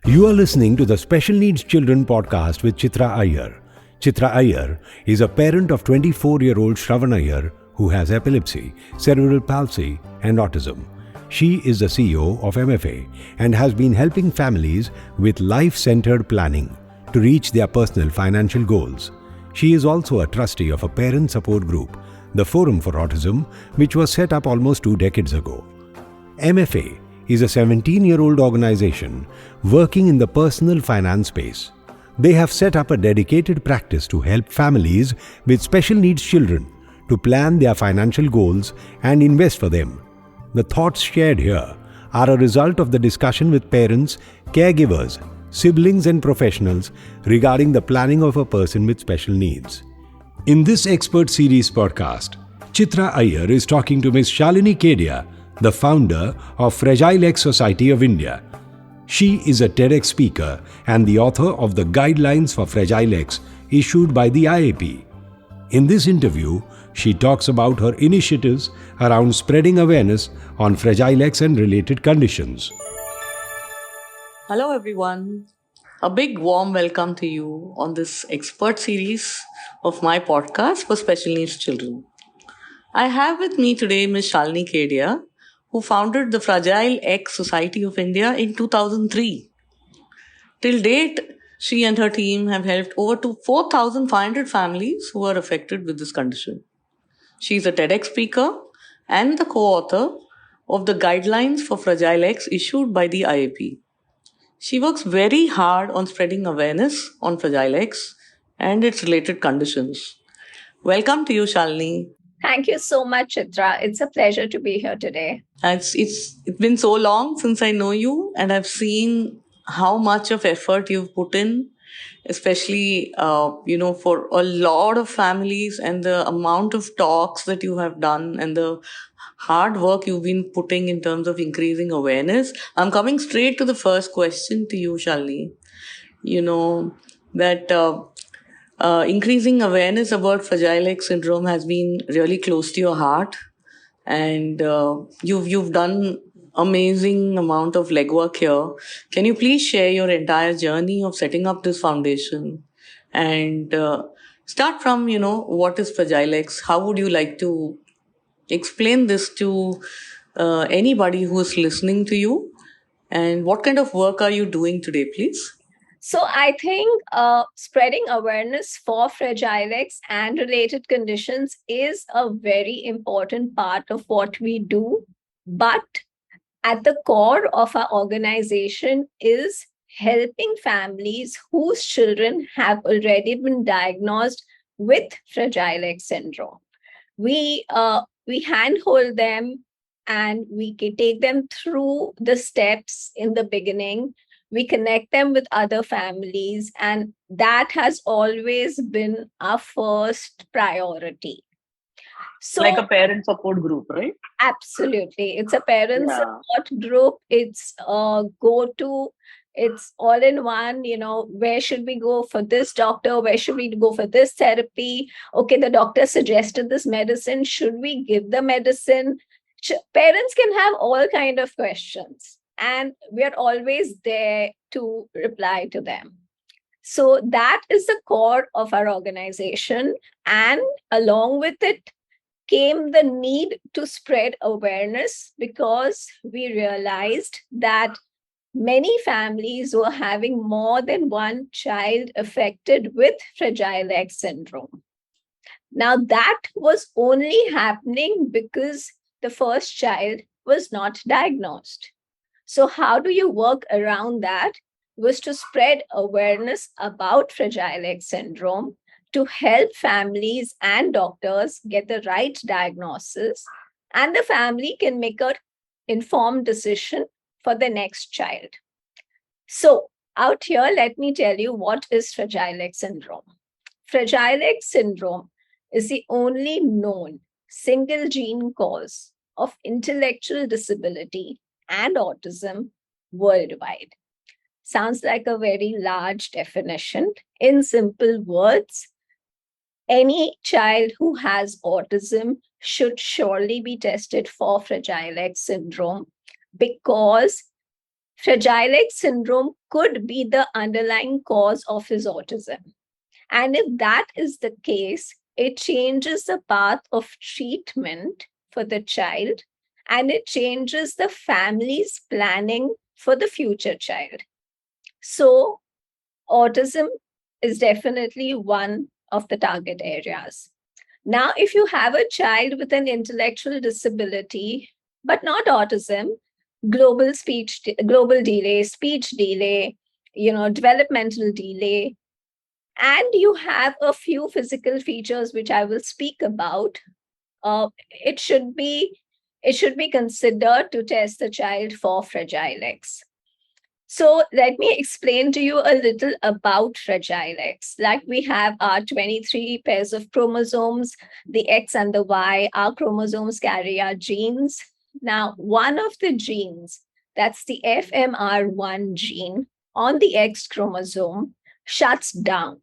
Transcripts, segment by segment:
You are listening to the Special Needs Children podcast with Chitra Iyer. Chitra Iyer is a parent of 24-year-old Shravan Iyer who has epilepsy, cerebral palsy, and autism. She is the CEO of MFA and has been helping families with life-centered planning to reach their personal financial goals. She is also a trustee of a parent support group, the Forum for Autism, which was set up almost 2 decades ago. MFA is a 17-year-old organization working in the personal finance space. They have set up a dedicated practice to help families with special needs children to plan their financial goals and invest for them. The thoughts shared here are a result of the discussion with parents, caregivers, siblings and professionals regarding the planning of a person with special needs. In this expert series podcast, Chitra Iyer is talking to Ms. Shalini Kedia, the founder of Fragile X Society of India. She is a TEDx speaker and the author of the Guidelines for Fragile X issued by the IAP. In this interview, she talks about her initiatives around spreading awareness on Fragile X and related conditions. Hello, everyone. A big warm welcome to you on this expert series of my podcast for special needs children. I have with me today Ms. Shalini Kedia, who founded the Fragile X Society of India in 2003. Till date, she and her team have helped over 4,500 families who are affected with this condition. She is a TEDx speaker and the co-author of the Guidelines for Fragile X issued by the IAP. She works very hard on spreading awareness on Fragile X and its related conditions. Welcome to you, Shalini. Thank you so much, Chitra. It's a pleasure to be here today. It's been so long since I know you, and I've seen how much of effort you've put in, especially for a lot of families, and the amount of talks that you have done and the hard work you've been putting in terms of increasing awareness. I'm coming straight to the first question to you, Shalini. You know that increasing awareness about Fragile X syndrome has been really close to your heart, and you've done amazing amount of legwork here. Can you please share your entire journey of setting up this foundation and start from what is Fragile X? How would you like to explain this to anybody who is listening to you, and what kind of work are you doing today, please? So I think spreading awareness for Fragile X and related conditions is a very important part of what we do. But at the core of our organization is helping families whose children have already been diagnosed with Fragile X syndrome. We handhold them and we can take them through the steps in the beginning. We connect them with other families, and that has always been our first priority. So, like a parent support group, right? Absolutely. It's a parent support group. It's a go-to. It's all in one, where should we go for this doctor? Where should we go for this therapy? Okay, the doctor suggested this medicine. Should we give the medicine? Parents can have all kind of questions, and we are always there to reply to them. So that is the core of our organization. And along with it came the need to spread awareness, because we realized that many families were having more than one child affected with Fragile X syndrome. Now, that was only happening because the first child was not diagnosed. So how do you work around that? Was to spread awareness about Fragile X syndrome to help families and doctors get the right diagnosis, and the family can make an informed decision for the next child. So out here, let me tell you what is Fragile X syndrome. Fragile X syndrome is the only known single gene cause of intellectual disability and autism worldwide. Sounds like a very large definition. In simple words, any child who has autism should surely be tested for Fragile X syndrome, because Fragile X syndrome could be the underlying cause of his autism. And if that is the case, it changes the path of treatment for the child, and it changes the family's planning for the future child. So, autism is definitely one of the target areas. Now, if you have a child with an intellectual disability, but not autism, global delay, speech delay, developmental delay, and you have a few physical features which I will speak about, it should be considered to test the child for Fragile X. So let me explain to you a little about Fragile X. Like, we have our 23 pairs of chromosomes, the X and the Y. Our chromosomes carry our genes. Now, one of the genes, that's the FMR1 gene on the X chromosome, shuts down.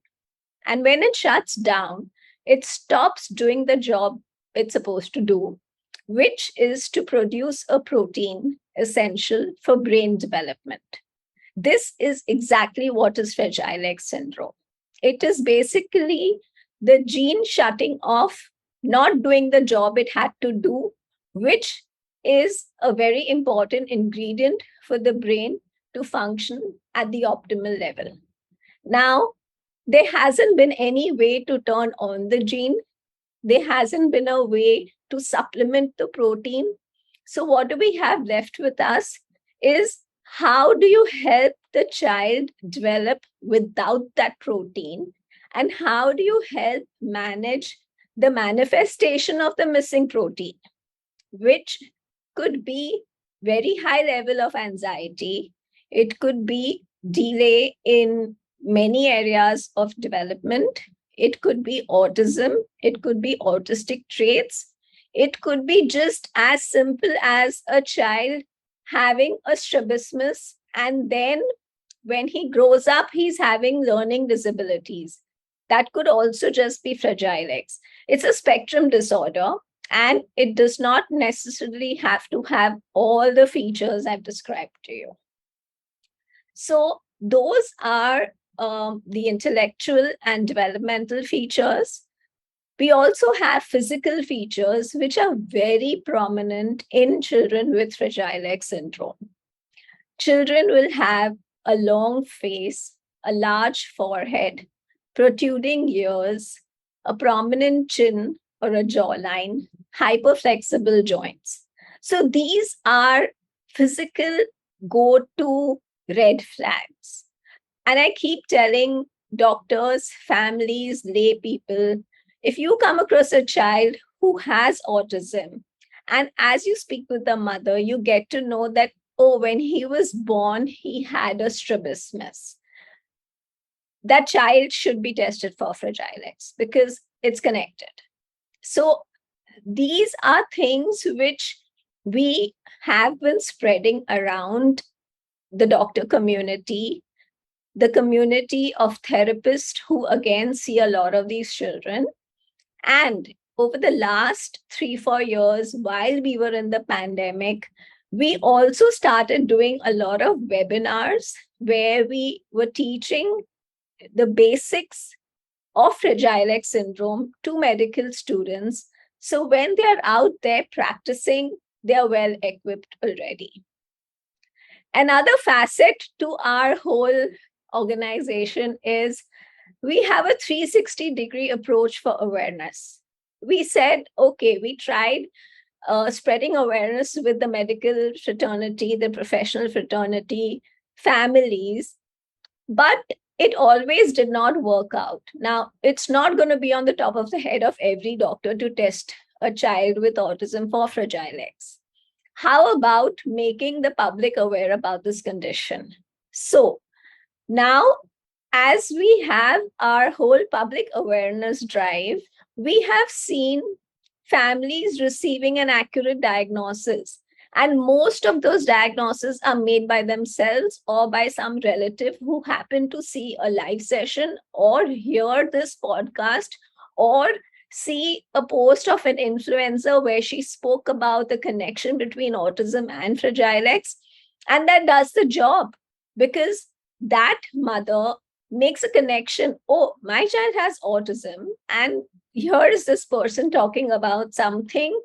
And when it shuts down, it stops doing the job it's supposed to do, which is to produce a protein essential for brain development. This is exactly what is Fragile X syndrome. It is basically the gene shutting off, not doing the job it had to do, which is a very important ingredient for the brain to function at the optimal level. Now, there hasn't been any way to turn on the gene. There hasn't been a way to supplement the protein. So, what do we have left with us is, how do you help the child develop without that protein? And how do you help manage the manifestation of the missing protein, which could be very high level of anxiety. It could be delay in many areas of development. It could be autism. It could be autistic traits. It could be just as simple as a child having a strabismus, and then when he grows up, he's having learning disabilities. That could also just be Fragile X. It's a spectrum disorder, and it does not necessarily have to have all the features I've described to you. So those are the intellectual and developmental features. We also have physical features which are very prominent in children with Fragile X syndrome. Children will have a long face, a large forehead, protruding ears, a prominent chin or a jawline, hyperflexible joints. So these are physical go-to red flags. And I keep telling doctors, families, lay people, if you come across a child who has autism, and as you speak with the mother, you get to know that, oh, when he was born, he had a strabismus. That child should be tested for Fragile X because it's connected. So these are things which we have been spreading around the doctor community, the community of therapists who again see a lot of these children. And over the last 3-4 years, while we were in the pandemic, we also started doing a lot of webinars where we were teaching the basics of Fragile X syndrome to medical students. So when they're out there practicing, they're well equipped already. Another facet to our whole organization is we have a 360-degree approach for awareness. We said, okay, we tried spreading awareness with the medical fraternity, the professional fraternity, families, but it always did not work out. Now, it's not going to be on the top of the head of every doctor to test a child with autism for Fragile X. How about making the public aware about this condition? So now, as we have our whole public awareness drive, we have seen families receiving an accurate diagnosis. And most of those diagnoses are made by themselves or by some relative who happen to see a live session or hear this podcast or see a post of an influencer where she spoke about the connection between autism and Fragile X. And that does the job, because that mother makes a connection. Oh, my child has autism, and here is this person talking about something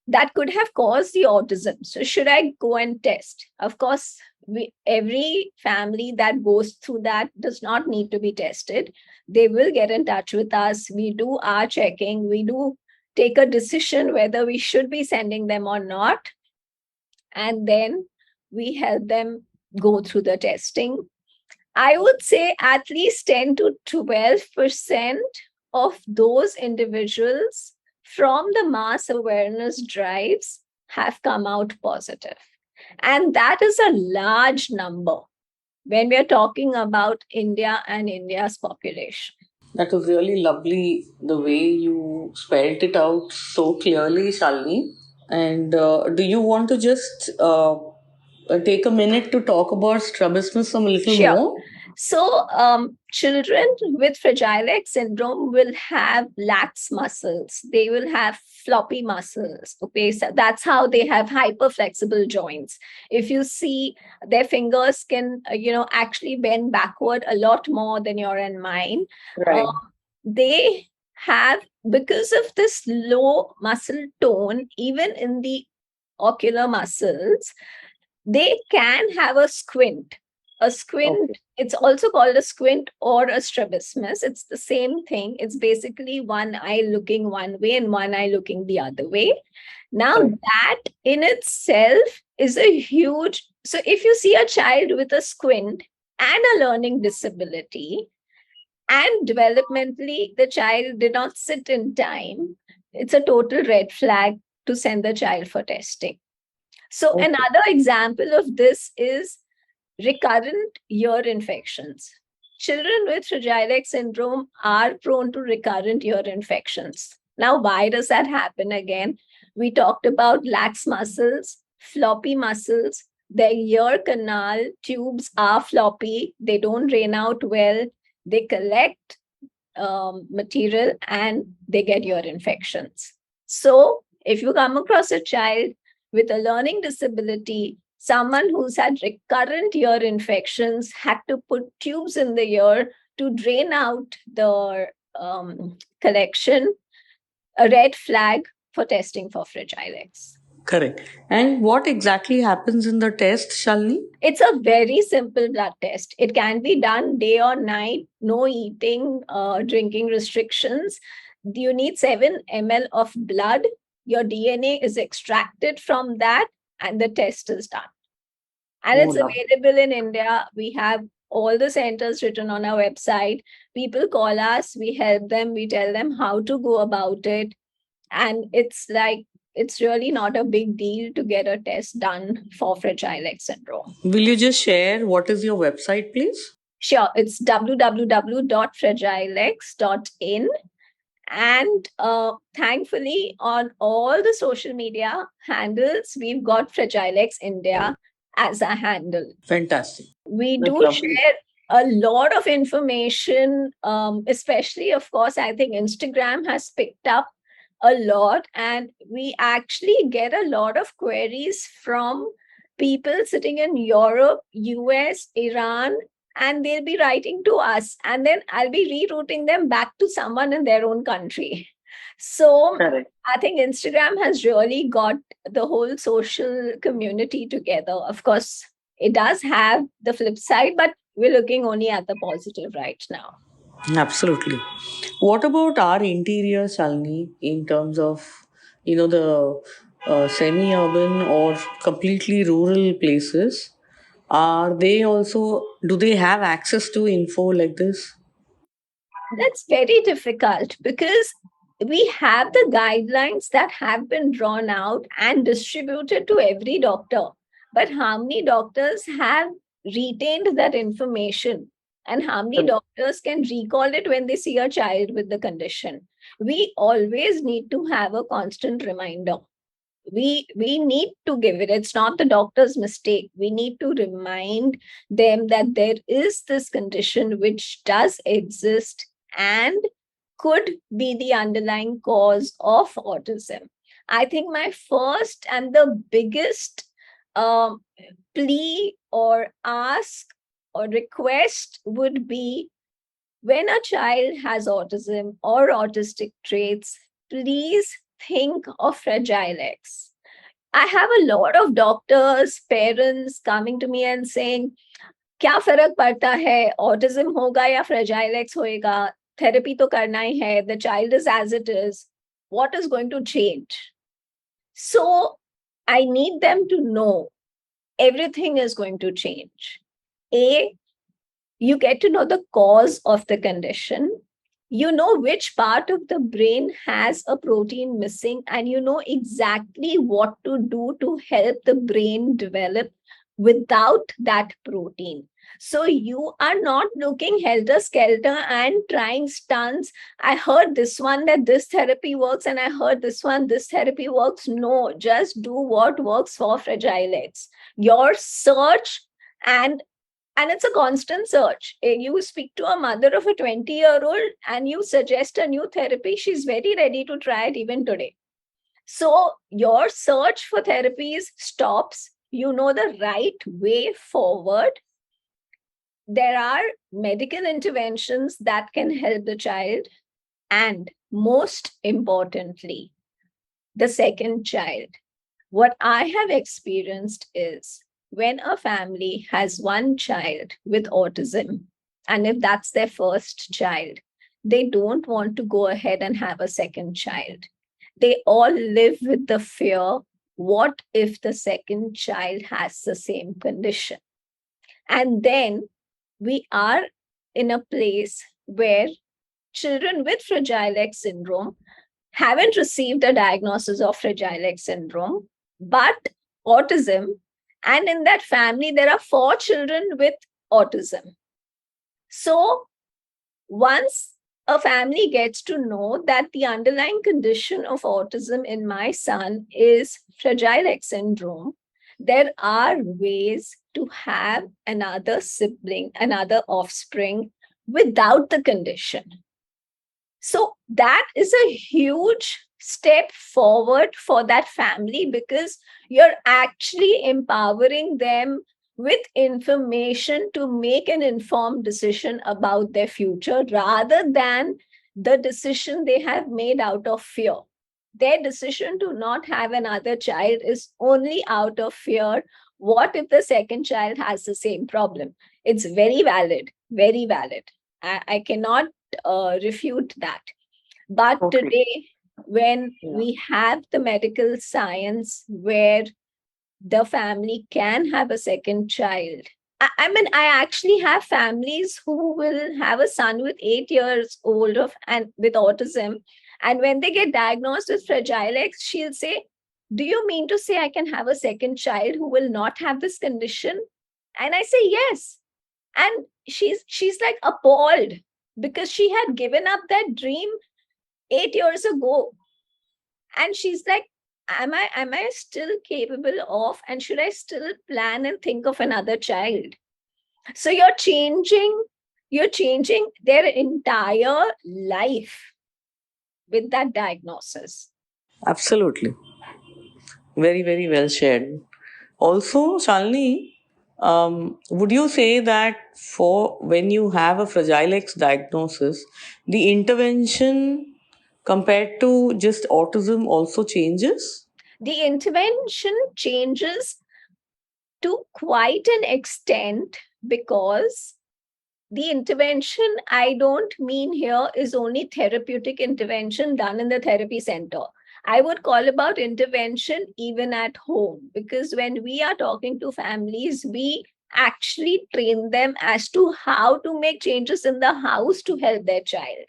that could have caused the autism. So should I go and test? Of course, every family that goes through that does not need to be tested. They will get in touch with us. We do our checking. We do take a decision whether we should be sending them or not. And then we help them go through the testing. I would say at least 10 to 12% of those individuals from the mass awareness drives have come out positive. And that is a large number when we are talking about India and India's population. That was really lovely the way you spelled it out so clearly, Shalini. And do you want to just take a minute to talk about strabismus a little Sure. more? So, children with Fragile X syndrome will have lax muscles. They will have floppy muscles. Okay, so that's how they have hyperflexible joints. If you see, their fingers can, actually bend backward a lot more than your and mine. Right. They have, because of this low muscle tone, even in the ocular muscles, they can have a squint. A squint, Okay. it's also called a squint or a strabismus. It's the same thing. It's basically one eye looking one way and one eye looking the other way. Now, Correct. that in itself is a huge. So, if you see a child with a squint and a learning disability, and developmentally the child did not sit in time, it's a total red flag to send the child for testing. So, Okay. another example of this is recurrent ear infections. Children with Fragile X syndrome are prone to recurrent ear infections. Now, why does that happen again? We talked about lax muscles, floppy muscles. Their ear canal tubes are floppy, they don't drain out well, they collect material, and they get ear infections. So, if you come across a child with a learning disability, someone who's had recurrent ear infections, had to put tubes in the ear to drain out the collection, a red flag for testing for Fragile X. Correct. And what exactly happens in the test, Shalini? It's a very simple blood test. It can be done day or night, no eating, drinking restrictions. You need 7 ml of blood. Your DNA is extracted from that, and the test is done. And it's available in India. We have all the centers written on our website. People call us, we help them, we tell them how to go about it. And it's really not a big deal to get a test done for Fragile X syndrome. Will you just share what is your website, please? Sure, it's www.fragilex.in. And thankfully, on all the social media handles, we've got Fragile X India as a handle. Fantastic. We That's do lovely. share a lot of information, especially, of course, I think Instagram has picked up a lot, and we actually get a lot of queries from people sitting in Europe, US, Iran, and they'll be writing to us, and then I'll be rerouting them back to someone in their own country. So Correct. I think Instagram has really got the whole social community together. Of course, it does have the flip side, but we're looking only at the positive right now. Absolutely. What about our interior, Shalini, in terms of, the semi-urban or completely rural places? Are they also, do they have access to info like this? That's very difficult because we have the guidelines that have been drawn out and distributed to every doctor. But how many doctors have retained that information? And how many doctors can recall it when they see a child with the condition? We always need to have a constant reminder. We need to give it. It's not the doctor's mistake. We need to remind them that there is this condition which does exist and could be the underlying cause of autism. I think my first and the biggest um, plea or ask or request would be, when a child has autism or autistic traits, please think of Fragile X. I have a lot of doctors, parents coming to me and saying, क्या फर्क पड़ता है, autism होगा या fragile x होएगा, therapy तो करना ही है, the child is as it is, what is going to change? So I need them to know everything is going to change. A, you get to know the cause of the condition. You know which part of the brain has a protein missing, and you know exactly what to do to help the brain develop without that protein. So you are not looking helter skelter and trying stunts. I heard this one that this therapy works, and I heard this one this therapy works. No, just do what works for Fragile X. Your search, and it's a constant search. You speak to a mother of a 20-year-old and you suggest a new therapy, she's very ready to try it even today. So your search for therapies stops. You know the right way forward. There are medical interventions that can help the child. And most importantly, the second child. What I have experienced is, when a family has one child with autism, and if that's their first child, they don't want to go ahead and have a second child. They all live with the fear, what if the second child has the same condition? And then we are in a place where children with Fragile X syndrome haven't received a diagnosis of Fragile X syndrome, but autism. And in that family, there are 4 children with autism. So once a family gets to know that the underlying condition of autism in my son is Fragile X syndrome, there are ways to have another sibling, another offspring without the condition. So that is a huge step forward for that family, because you're actually empowering them with information to make an informed decision about their future, rather than the decision they have made out of fear. Their decision to not have another child is only out of fear. What if the second child has the same problem? It's very valid, very valid. I cannot refute that. But Okay. today, when we have the medical science where the family can have a second child, I mean, I actually have families who will have a son with 8 years old and with autism. And when they get diagnosed with Fragile X, she'll say, do you mean to say I can have a second child who will not have this condition? And I say, yes. And she's like appalled, because she had given up that dream 8 years ago. And she's like, am I still capable of, and should I still plan and think of another child? So you're changing their entire life with that diagnosis. Absolutely. Very, very well shared. Also, Shalini, would you say that for when you have a Fragile X diagnosis, the intervention compared to just autism also changes? The intervention changes to quite an extent, because the intervention I don't mean here is only therapeutic intervention done in the therapy center. I would call about intervention even at home, because when we are talking to families, we actually train them as to how to make changes in the house to help their child.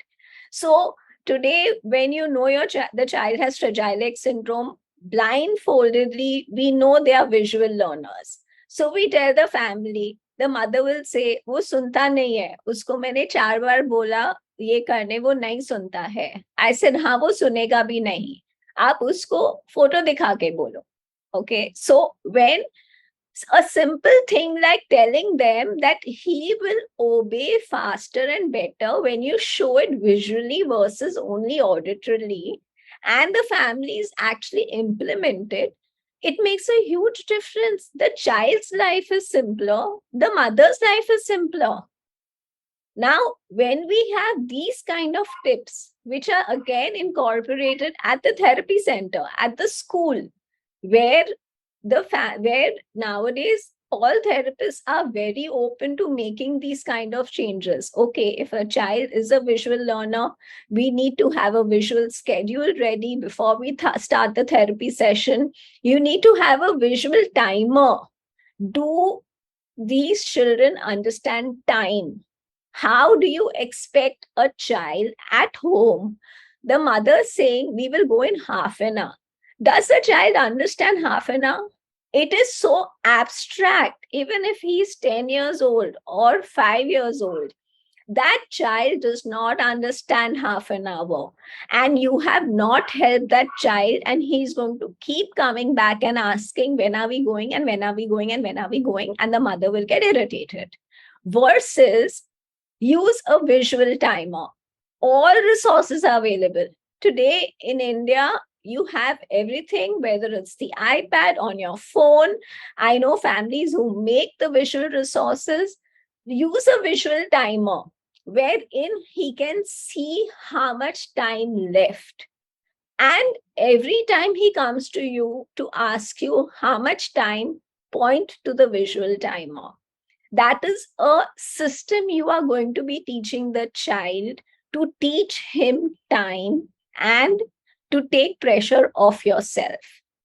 So today, when you know the child has Fragile X syndrome, blindfoldedly, we know they are visual learners. So we tell the family, the mother will say, वो सुनता नहीं है, उसको मैंने 4 बार बोला ये करने, वो नहीं सुनता है. I said, हाँ वो सुनेगा भी नहीं, आप उसको फोटो दिखा के बोलो. Okay, so when a simple thing like telling them that he will obey faster and better when you show it visually versus only auditorily, and the families actually implement it, it makes a huge difference. The child's life is simpler, the mother's life is simpler. Now, when we have these kind of tips, which are again incorporated at the therapy center, at the school, where where nowadays all therapists are very open to making these kind of changes. Okay, if a child is a visual learner, we need to have a visual schedule ready before we start the therapy session. You need to have a visual timer. Do these children understand time? How do you expect a child at home, the mother saying we will go in half an hour? Does the child understand half an hour? It is so abstract. Even if he's 10 years old or 5 years old, that child does not understand half an hour, and you have not helped that child, and he's going to keep coming back and asking, when are we going, and when are we going, and when are we going, and the mother will get irritated. Versus, use a visual timer. All resources are available today in India. You have everything, whether it's the iPad, on your phone. I know families who make the visual resources. Use a visual timer wherein he can see how much time left. And every time he comes to you to ask you how much time, point to the visual timer. That is a system you are going to be teaching the child, to teach him time and to take pressure off yourself.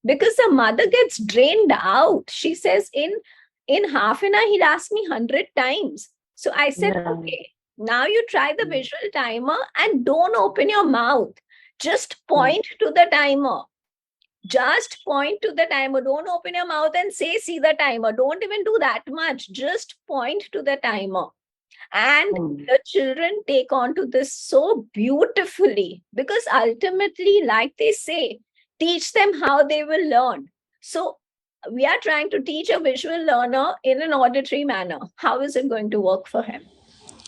Because the mother gets drained out. She says, in half an hour, he'll ask me 100 times. So I said, okay, now you try the visual timer and don't open your mouth. Just point to the timer. Just point to the timer. Don't open your mouth and say, see the timer. Don't even do that much. Just point to the timer. And the children take on to this so beautifully, because ultimately, like they say, teach them how they will learn. So we are trying to teach a visual learner in an auditory manner. How is it going to work for him?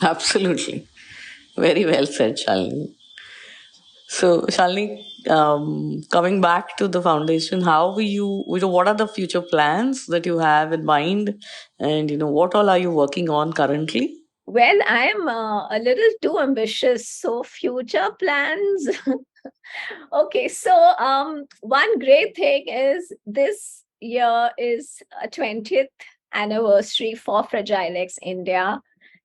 Absolutely. Very well said, Shalini. So, Shalini, coming back to the foundation, how will what are the future plans that you have in mind? And, what all are you working on currently? Well, I am a little too ambitious. So, future plans. Okay, so one great thing is this year is a 20th anniversary for Fragile X India.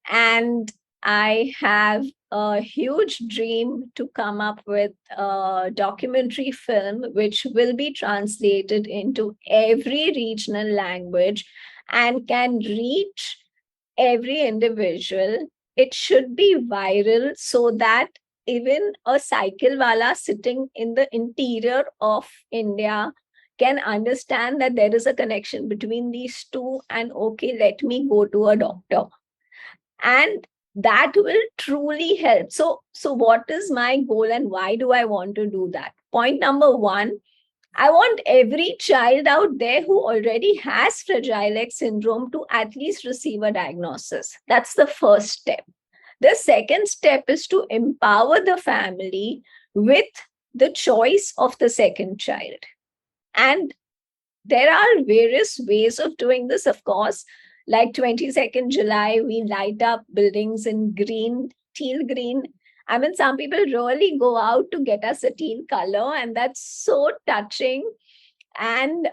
And I have a huge dream to come up with a documentary film which will be translated into every regional language and can reach every individual. It should be viral so that even a cycle wala sitting in the interior of India can understand that there is a connection between these two, and okay, let me go to a doctor. And that will truly help. So what is my goal and why do I want to do that? Point number one, I want every child out there who already has Fragile X syndrome to at least receive a diagnosis. That's the first step. The second step is to empower the family with the choice of the second child. And there are various ways of doing this, of course. Like 22nd July, we light up buildings in green, teal green. I mean, some people really go out to get us a teal color, and that's so touching. And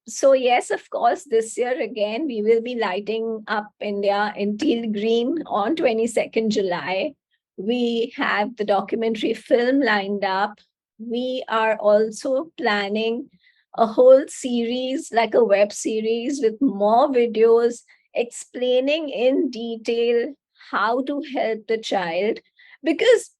so, yes, of course, this year again, we will be lighting up India in teal green on 22nd July. We have the documentary film lined up. We are also planning a whole series, like a web series with more videos explaining in detail how to help the child, because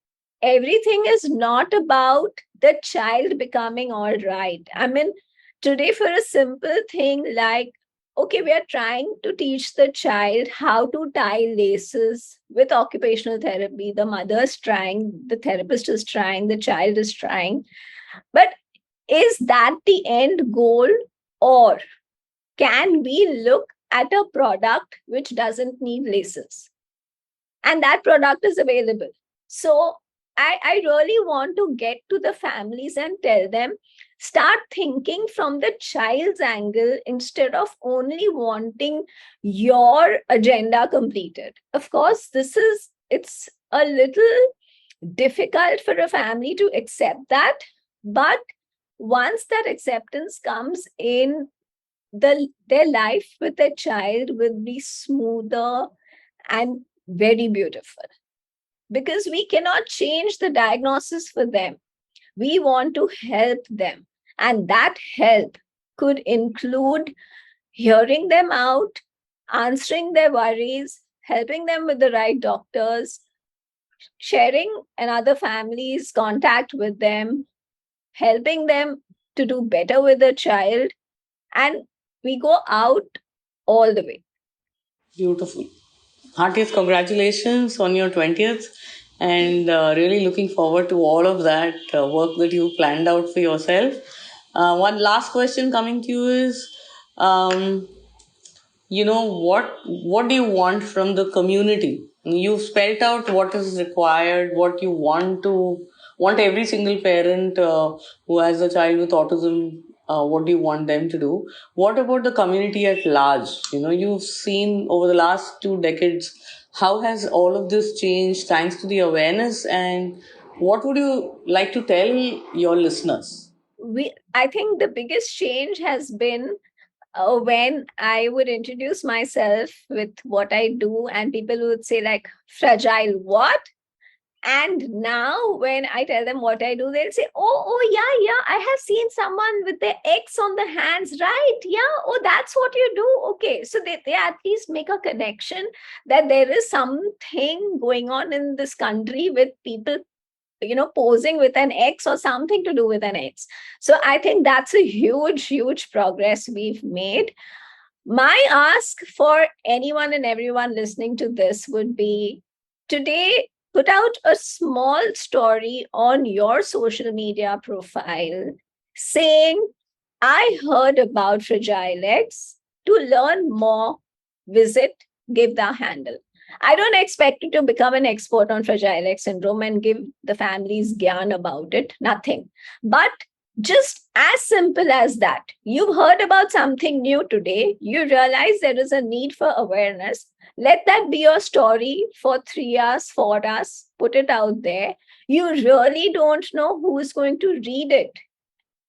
everything is not about the child becoming all right. I mean, today, for a simple thing like, okay, we are trying to teach the child how to tie laces with occupational therapy. The mother's trying, the therapist is trying, the child is trying. But is that the end goal? Or can we look at a product which doesn't need laces? And that product is available. So I really want to get to the families and tell them, start thinking from the child's angle instead of only wanting your agenda completed. Of course, it's a little difficult for a family to accept that, but once that acceptance comes in, their life with their child will be smoother and very beautiful, because we cannot change the diagnosis for them. We want to help them, and that help could include hearing them out, answering their worries, helping them with the right doctors, sharing another family's contact with them, helping them to do better with the child, and we go out all the way. Beautiful. Heartiest congratulations on your 20th, and really looking forward to all of that work that you planned out for yourself. One last question coming to you is, um, what do you want from the community? You've spelled out what is required, what you want every single parent who has a child with autism, what do you want them to do? What about the community at large? You've seen over the last 2 decades, how has all of this changed thanks to the awareness, and what would you like to tell your listeners? I think the biggest change has been when I would introduce myself with what I do, and people would say, like, fragile what? And now when I tell them what I do, they'll say, oh, yeah, I have seen someone with the X on the hands, right? Yeah, oh, that's what you do. Okay. So they at least make a connection that there is something going on in this country with people posing with an X or something to do with an X. So I think that's a huge progress we've made. My ask for anyone and everyone listening to this would be, today, put out a small story on your social media profile saying, I heard about Fragile X. To learn more, visit Give the Handle. I don't expect you to become an expert on Fragile X syndrome and give the families gyan about it. Nothing. But just as simple as that. You've heard about something new today. You realize there is a need for awareness. Let that be your story for 3 hours, 4 hours. Put it out there. You really don't know who is going to read it.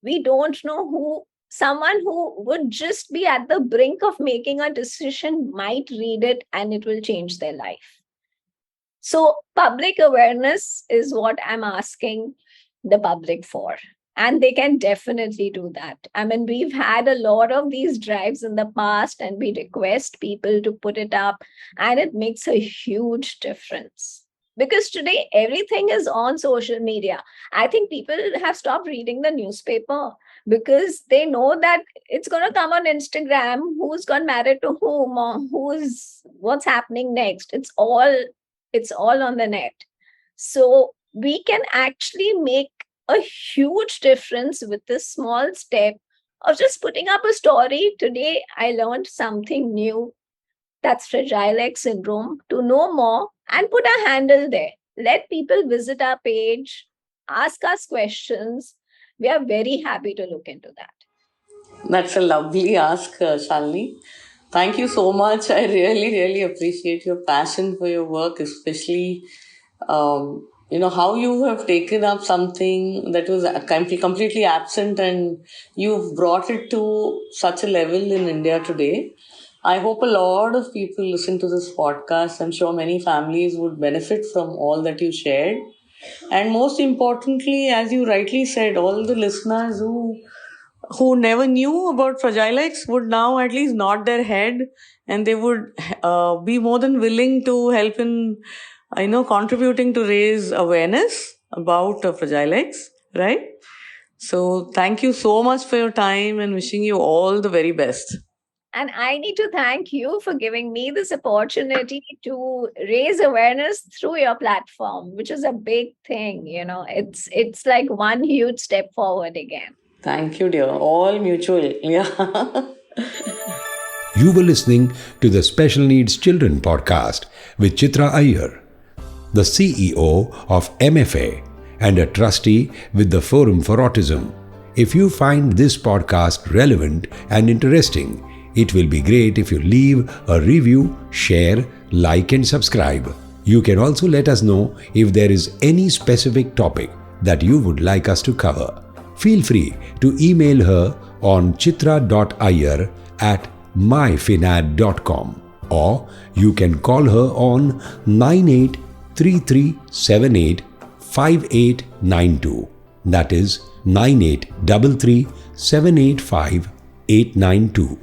We don't know who. Someone who would just be at the brink of making a decision might read it and it will change their life. So public awareness is what I'm asking the public for. And they can definitely do that. I mean, we've had a lot of these drives in the past, and we request people to put it up, and it makes a huge difference. Because today, everything is on social media. I think people have stopped reading the newspaper because they know that it's going to come on Instagram, who's got married to whom, or what's happening next. It's all on the net. So we can actually make a huge difference with this small step of just putting up a story. Today, I learned something new. That's Fragile X syndrome. To know more, and put a handle there. Let people visit our page, ask us questions. We are very happy to look into that. That's a lovely ask, Shalini. Thank you so much. I really appreciate your passion for your work, especially, how you have taken up something that was completely absent, and you've brought it to such a level in India today. I hope a lot of people listen to this podcast. I'm sure many families would benefit from all that you shared. And most importantly, as you rightly said, all the listeners who never knew about Fragile X would now at least nod their head, and they would be more than willing to help in, contributing to raise awareness about Fragile X, right? So thank you so much for your time, and wishing you all the very best. And I need to thank you for giving me this opportunity to raise awareness through your platform, which is a big thing. It's like one huge step forward again. Thank you, dear. All mutual. Yeah. You were listening to the Special Needs Children podcast with Chitra Iyer. the CEO of MFA, and a trustee with the Forum for Autism. If you find this podcast relevant and interesting, it will be great if you leave a review, share, like and subscribe. You can also let us know if there is any specific topic that you would like us to cover. Feel free to email her on chitra.iyer@myfinad.com, or you can call her on 9833785892. That is 9833785892.